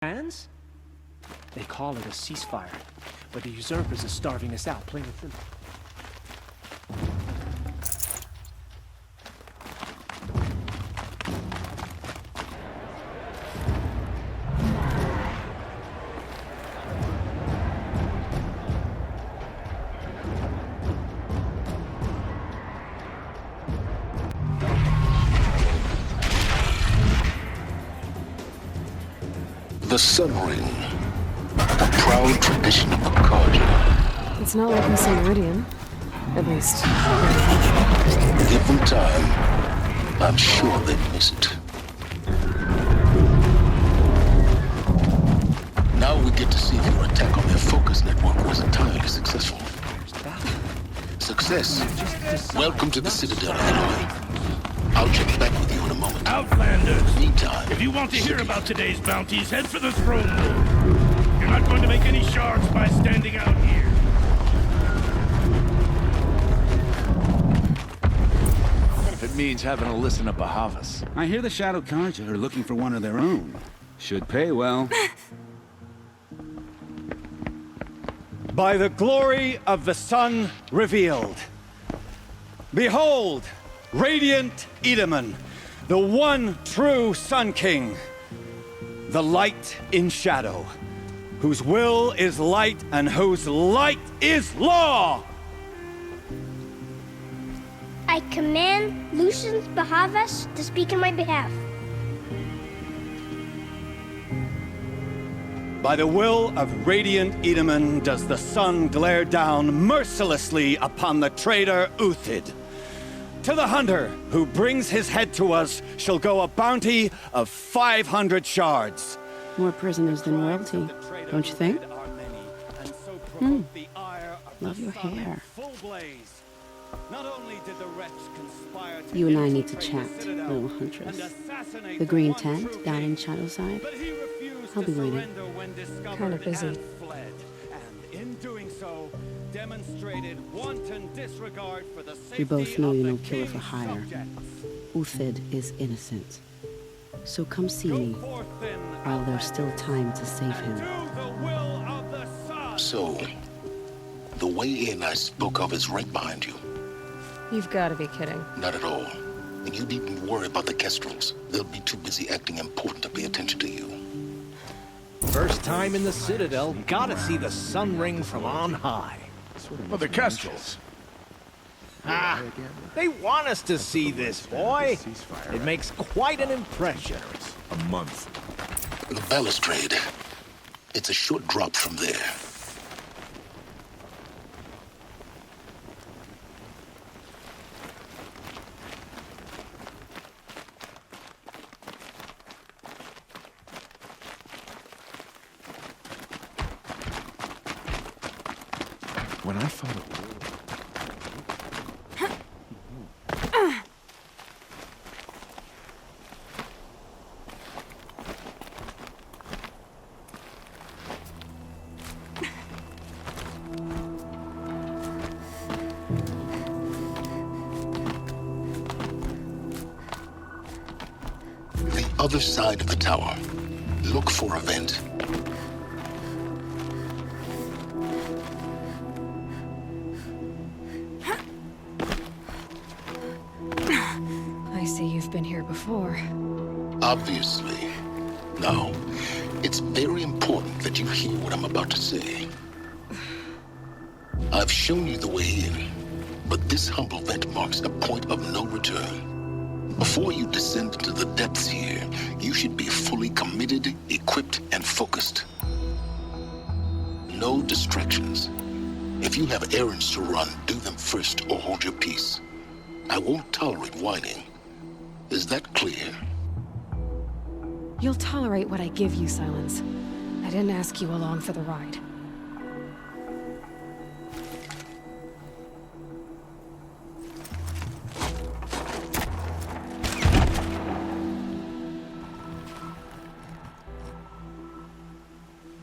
Hands? They call it a ceasefire, but the usurpers are starving us out, plain and simple. The Sun Ring, a proud tradition of Concordia. It's not like missing Meridian. At least, Give them time. I'm sure they'd miss it. Now we get to see if your attack on their focus network was entirely successful. Success. Welcome to the Citadel, Aloy. I'll check back with you in a moment. Outlanders! Meantime, If you want to hear about today's bounties, head for the throne room. You're not going to make any shards by standing out here. If it means having to listen to Bahavas. I hear the Shadow Carja are looking for one of their own. Should pay well. By the glory of the sun revealed. Behold, radiant Edaman, the one true Sun King. The light in shadow, whose will is light and whose light is law! I command Lucius Bahavas to speak in my behalf. By the will of radiant Edaman does the sun glare down mercilessly upon the traitor Uthid. To the hunter who brings his head to us shall go a bounty of 500 shards. more prisoners than royalty, don't you think? Love your hair. You and I need to chat, little huntress. The green tent down in Shadowside. I'll be waiting. Kind of busy. We both know you're no killer for hire. Uthid is innocent. So come see me, while there's still time to save him. So, the way in I spoke of is right behind you. You've got to be kidding. Not at all. And you needn't worry about the Kestrels. They'll be too busy acting important to pay attention to you. First time in the Citadel, gotta see the Sun Ring from on high. Well, the Kestrels. Ah, they want us to see this, boy. It makes quite an impression. A month. The balustrade. It's a short drop from there. When I thought of The other side of the tower. Look for a vent. I see you've been here before. Obviously. Now, it's very important that you hear what I'm about to say. I've shown you the way in, but this humble vent marks a point of no return. Before you descend into the depths here, you should be fully committed, equipped, and focused. No distractions. If you have errands to run, do them first or hold your peace. I won't tolerate whining. Is that clear? You'll tolerate what I give you, Silence. I didn't ask you along for the ride.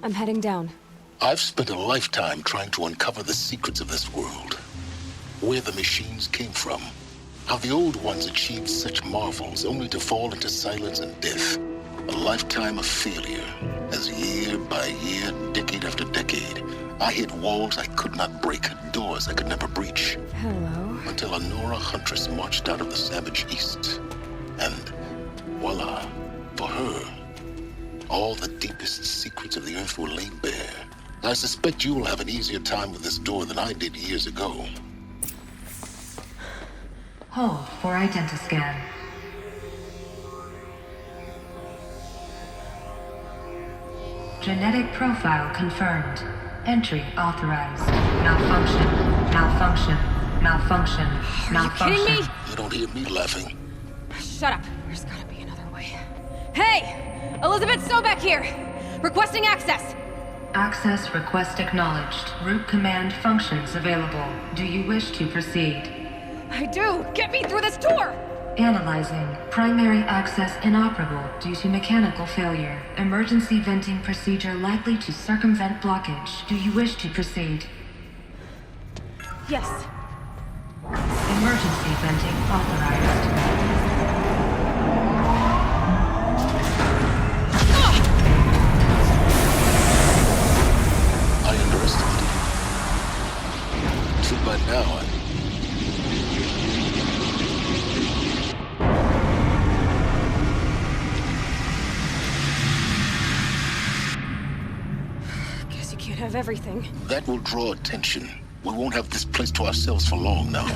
I'm heading down. I've spent a lifetime trying to uncover the secrets of this world. Where the machines came from. How the old ones achieved such marvels only to fall into silence and death. A lifetime of failure, as year by year, decade after decade, I hit walls I could not break, doors I could never breach. Hello. Until a Nora huntress marched out of the savage east. And voila, for her, all the deepest secrets of the earth were laid bare. I suspect you will have an easier time with this door than I did years ago. Hold for identiscan. Genetic profile confirmed. Entry authorized. Malfunction. Malfunction. Malfunction. Malfunction. Are you kidding me? You don't hear me laughing. Shut up. There's gotta be another way. Hey! Elizabeth Sobek here! Requesting access! Access request acknowledged. Root command functions available. Do you wish to proceed? I do! Get me through this door! Analyzing. Primary access inoperable due to mechanical failure. Emergency venting procedure likely to circumvent blockage. Do you wish to proceed? Yes. Emergency venting authorized. I underestimated you. So by now, Guess you can't have everything. that will draw attention. We won't have this place to ourselves for long now.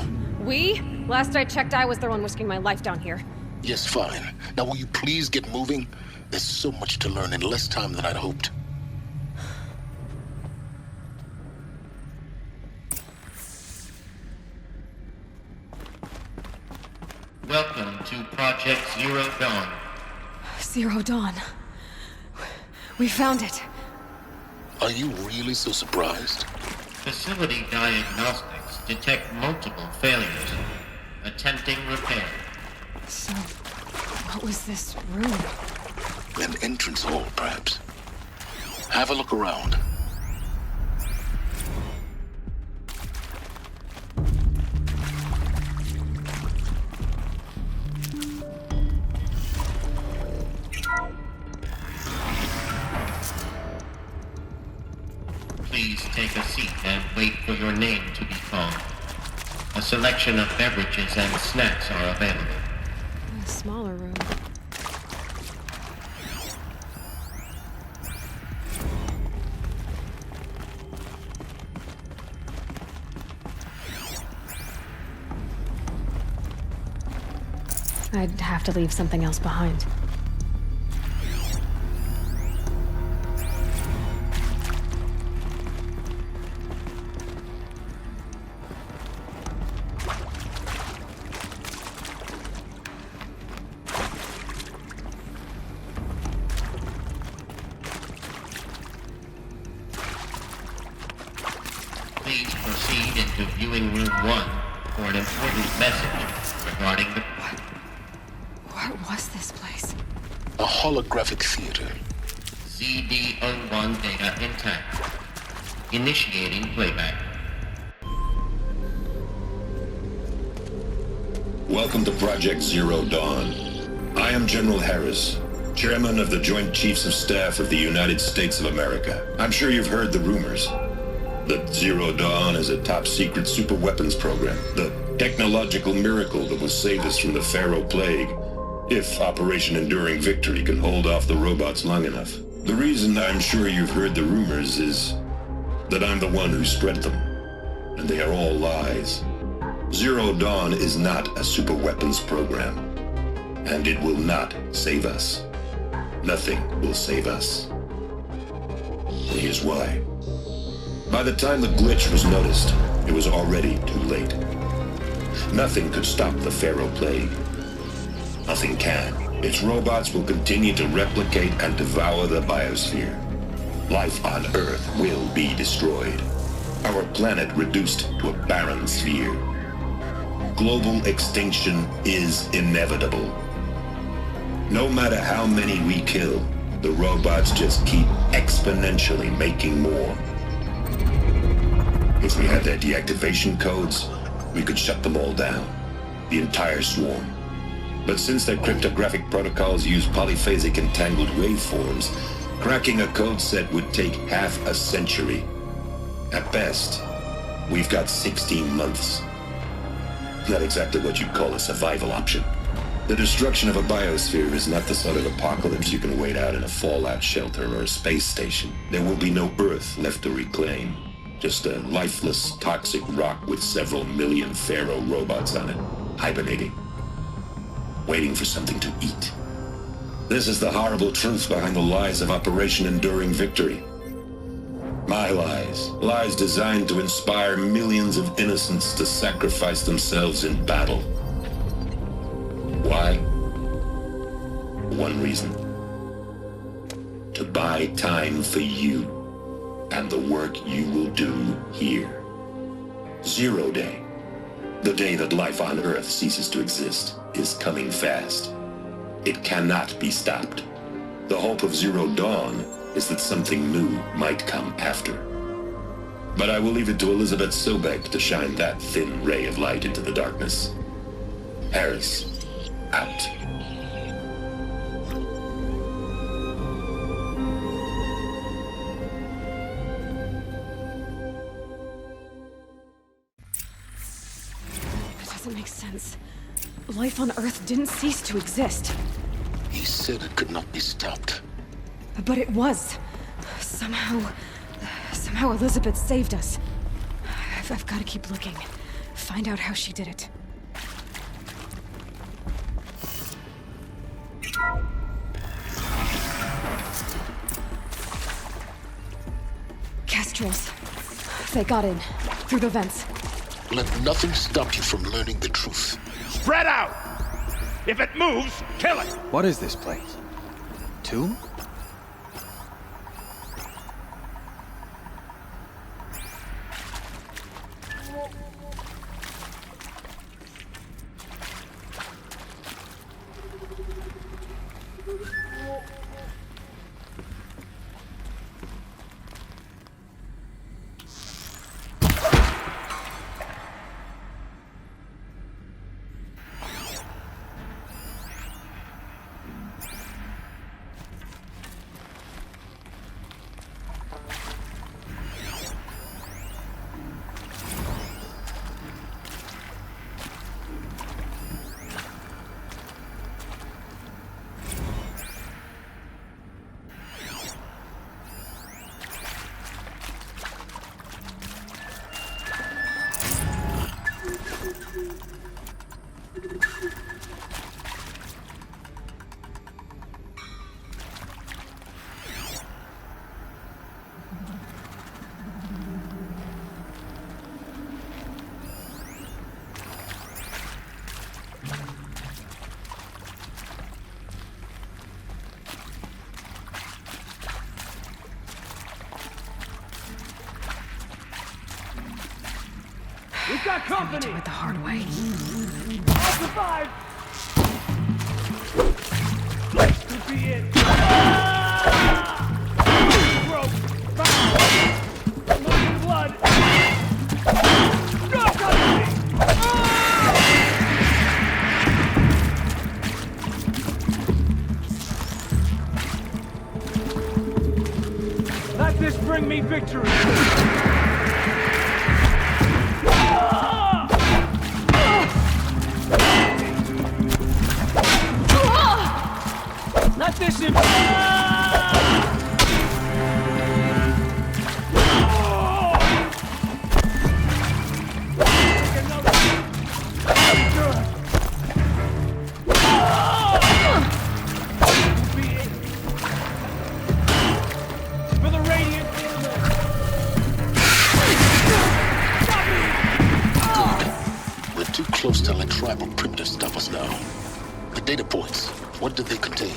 We? Last I checked, I was the one risking my life down here. Yes, fine. Now will you please get moving? There's so much to learn in less time than I'd hoped. Welcome to Project Zero Dawn. Zero Dawn. We found it. Are you really so surprised? Facility diagnostics detect multiple failures. Attempting repair. So, what was this room? An entrance hall, perhaps. Have a look around. Please take a seat and wait for your name to be called. A selection of beverages and snacks are available. A smaller room. I'd have to leave something else behind. Please proceed into viewing room 1 for an important message regarding the... What was this place? A holographic theater. ZD-01 data intact. Initiating playback. Welcome to Project Zero Dawn. I am General Harris, Chairman of the Joint Chiefs of Staff of the United States of America. I'm sure you've heard the rumors that Zero Dawn is a top-secret super-weapons program, the technological miracle that will save us from the Pharaoh Plague, if Operation Enduring Victory can hold off the robots long enough. The reason I'm sure you've heard the rumors is that I'm the one who spread them, and they are all lies. Zero Dawn is not a super-weapons program, and it will not save us. Nothing will save us. And here's why. By the time the glitch was noticed, it was already too late. Nothing could stop the Pharaoh Plague. Nothing can. Its robots will continue to replicate and devour the biosphere. Life on Earth will be destroyed. Our planet reduced to a barren sphere. Global extinction is inevitable. No matter how many we kill, the robots just keep exponentially making more. If we had their deactivation codes, we could shut them all down. The entire swarm. But since their cryptographic protocols use polyphasic entangled waveforms, cracking a code set would take half a century. At best, we've got 16 months. Not exactly what you'd call a survival option. The destruction of a biosphere is not the sort of apocalypse you can wait out in a fallout shelter or a space station. There will be no Earth left to reclaim. Just a lifeless, toxic rock with several million Pharaoh robots on it, hibernating, waiting for something to eat. This is the horrible truth behind the lies of Operation Enduring Victory. My lies. Lies designed to inspire millions of innocents to sacrifice themselves in battle. Why? One reason. To buy time for you and the work you will do here. 0 Day, the day that life on Earth ceases to exist, is coming fast. It cannot be stopped. The hope of Zero Dawn is that something new might come after. But I will leave it to Elizabeth Sobek to shine that thin ray of light into the darkness. Harris, out. That doesn't make sense. Life on Earth didn't cease to exist. He said it could not be stopped. But it was. Somehow Elizabeth saved us. I've got to keep looking. Find out how she did it. Kestrels. They got in. Through the vents. Let nothing stop you from learning the truth. Spread out! If it moves, kill it! What is this place? Tomb? We've got company! Do it the hard way. I'll survive! Could be it. Rope! Moving blood! Stop touching me! Let this bring me victory! Let this in. For the Radiant We're too close to let tribal primitives stop us now. The data points, what do they contain?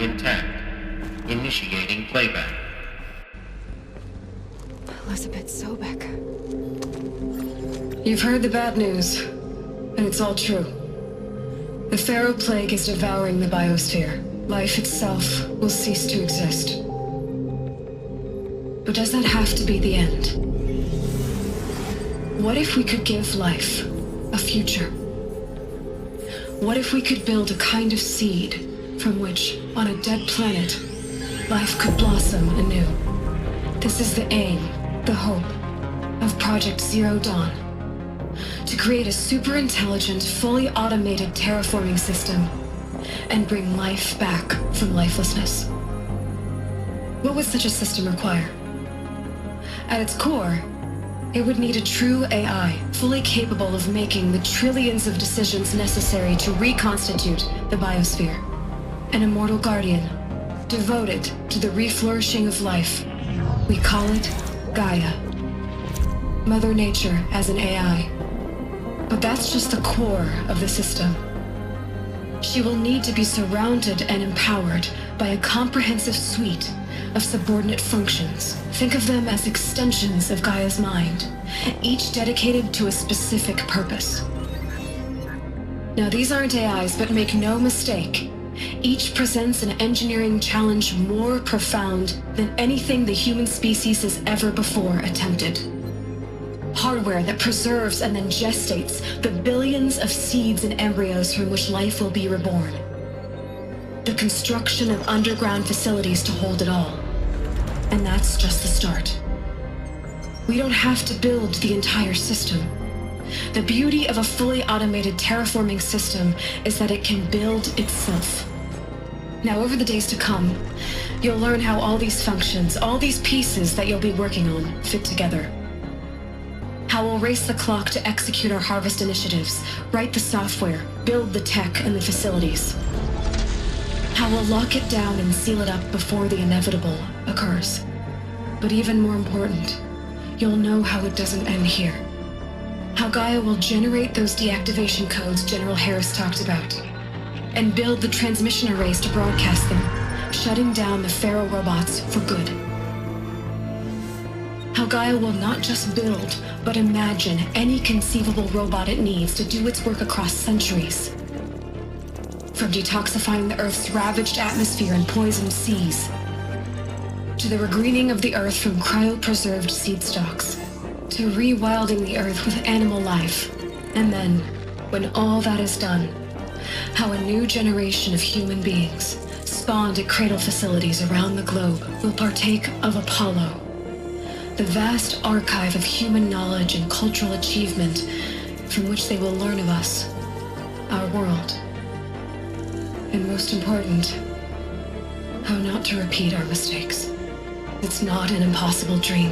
intact. Initiating playback. Elizabeth Sobek. You've heard the bad news, and it's all true. The Pharaoh Plague is devouring the biosphere. Life itself will cease to exist. But does that have to be the end? What if we could give life a future? What if we could build a kind of seed from which, on a dead planet, life could blossom anew? This is the aim, the hope, of Project Zero Dawn. To create a super-intelligent, fully automated terraforming system and bring life back from lifelessness. What would such a system require? At its core, it would need a true AI, fully capable of making the trillions of decisions necessary to reconstitute the biosphere. An immortal guardian, devoted to the reflourishing of life. We call it Gaia. Mother Nature as an AI. But that's just the core of the system. She will need to be surrounded and empowered by a comprehensive suite of subordinate functions. Think of them as extensions of Gaia's mind, each dedicated to a specific purpose. Now, these aren't AIs, but make no mistake, each presents an engineering challenge more profound than anything the human species has ever before attempted. Hardware that preserves and then gestates the billions of seeds and embryos from which life will be reborn. The construction of underground facilities to hold it all. And that's just the start. We don't have to build the entire system. The beauty of a fully automated terraforming system is that it can build itself. Now, over the days to come, you'll learn how all these functions, all these pieces that you'll be working on, fit together. How we'll race the clock to execute our harvest initiatives, write the software, build the tech and the facilities. How we'll lock it down and seal it up before the inevitable occurs. But even more important, you'll know how it doesn't end here. How Gaia will generate those deactivation codes General Harris talked about, and build the transmission arrays to broadcast them, shutting down the Pharaoh robots for good. How Gaia will not just build, but imagine any conceivable robot it needs to do its work across centuries. From detoxifying the Earth's ravaged atmosphere and poisoned seas, to the regreening of the Earth from cryopreserved seed stalks, to rewilding the Earth with animal life. And then, when all that is done, how a new generation of human beings, spawned at cradle facilities around the globe, will partake of Apollo, the vast archive of human knowledge and cultural achievement from which they will learn of us, our world. And most important, how not to repeat our mistakes. It's not an impossible dream.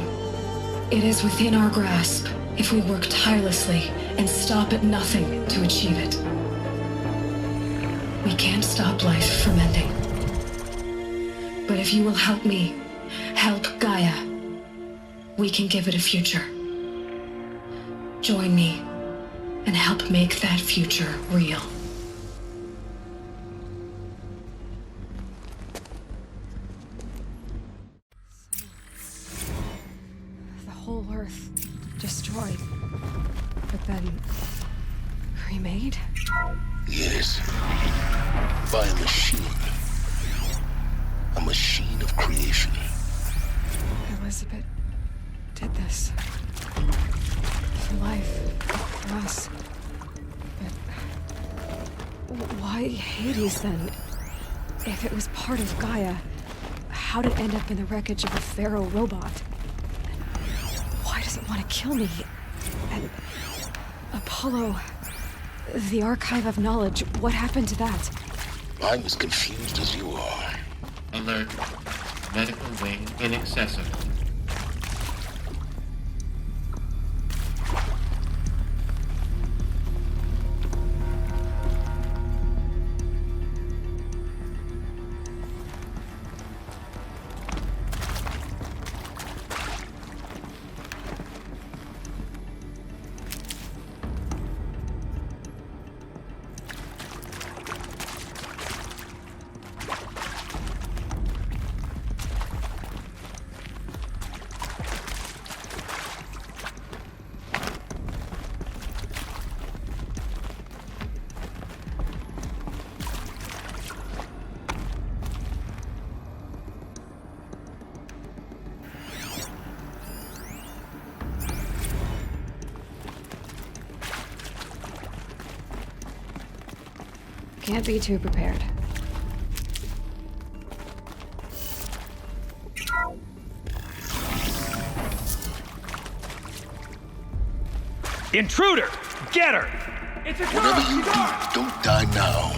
It is within our grasp if we work tirelessly and stop at nothing to achieve it. We can't stop life from ending. But if you will help me, help Gaia, we can give it a future. Join me and help make that future real. The whole Earth destroyed, but then remade? Yes. By a machine. A machine of creation. Elizabeth did this. For life. For us. But why Hades then? If it was part of Gaia, how'd it end up in the wreckage of a Pharaoh robot? Why does it want to kill me? And Apollo, the archive of knowledge, what happened to that? I'm as confused as you are. Alert. Medical wing inaccessible. Can't be too prepared. Intruder! Get her! It's a Whatever you do, don't die now.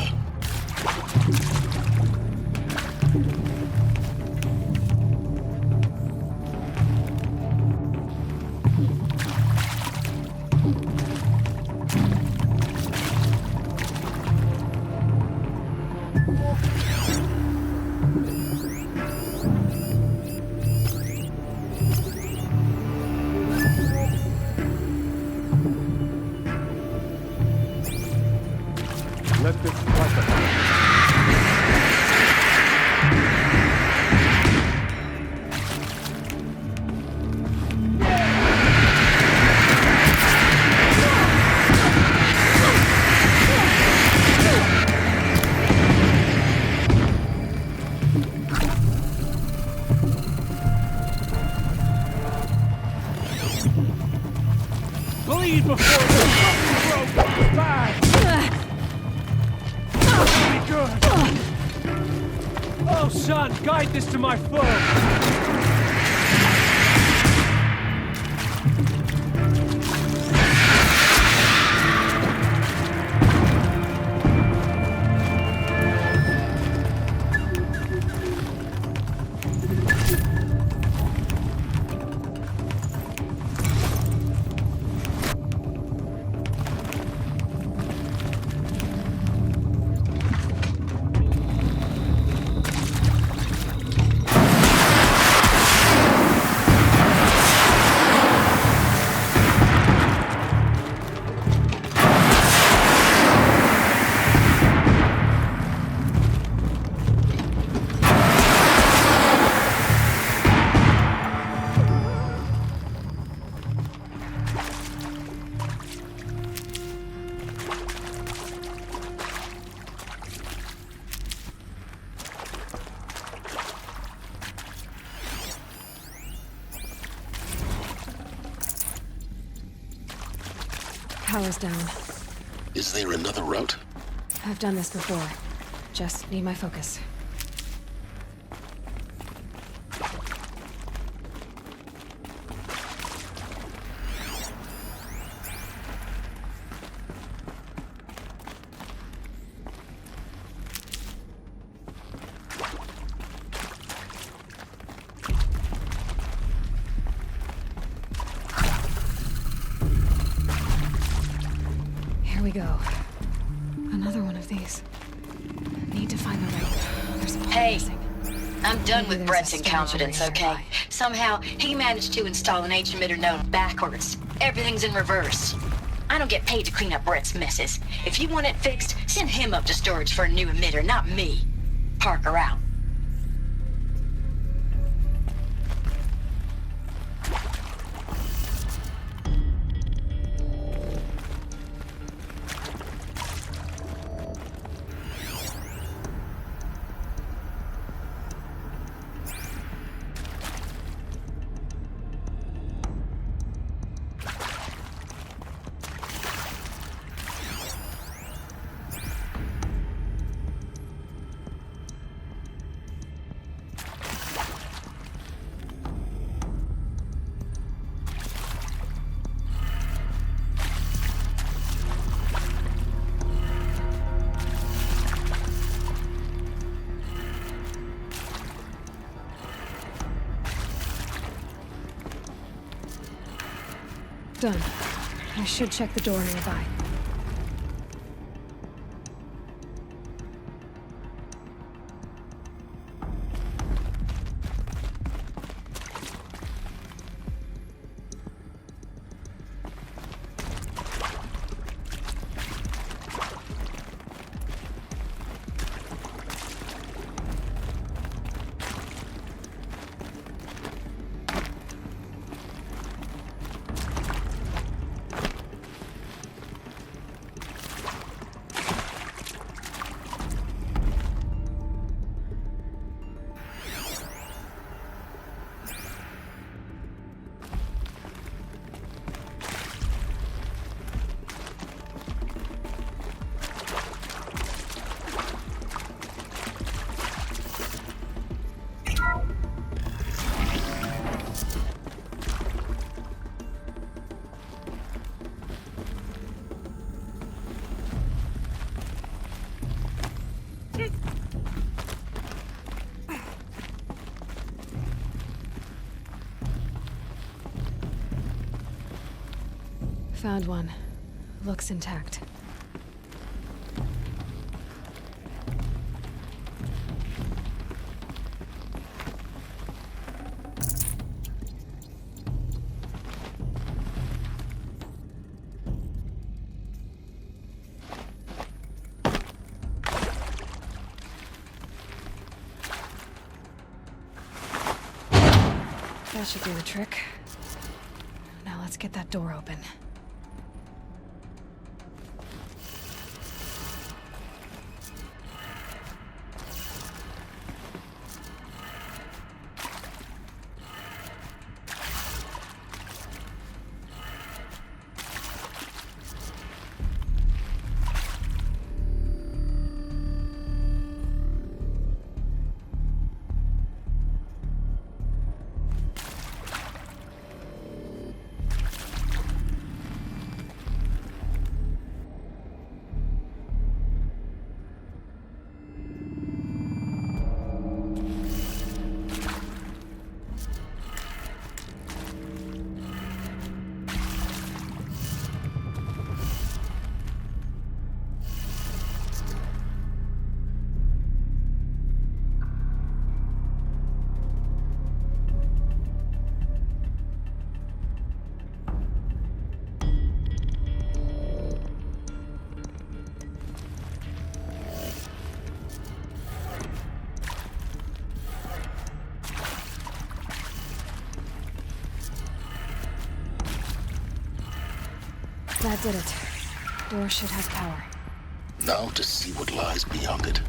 Let this classify. Bleed before the fucking rope comes back! Good. Oh, son, guide this to my foe. Power's down. Is there another route? I've done this before. Just need my focus. Here we go. Another one of these. Need to find the rope. There's a part missing. I'm done with Brett's incompetence, okay? Somehow, he managed to install an H-emitter node backwards. Everything's in reverse. I don't get paid to clean up Brett's messes. If you want it fixed, send him up to storage for a new emitter, not me. Parker out. Done. I should check the door nearby. Found one. Looks intact. That should do the trick. Now let's get that door open. That did it. Door should have power. Now to see what lies beyond it.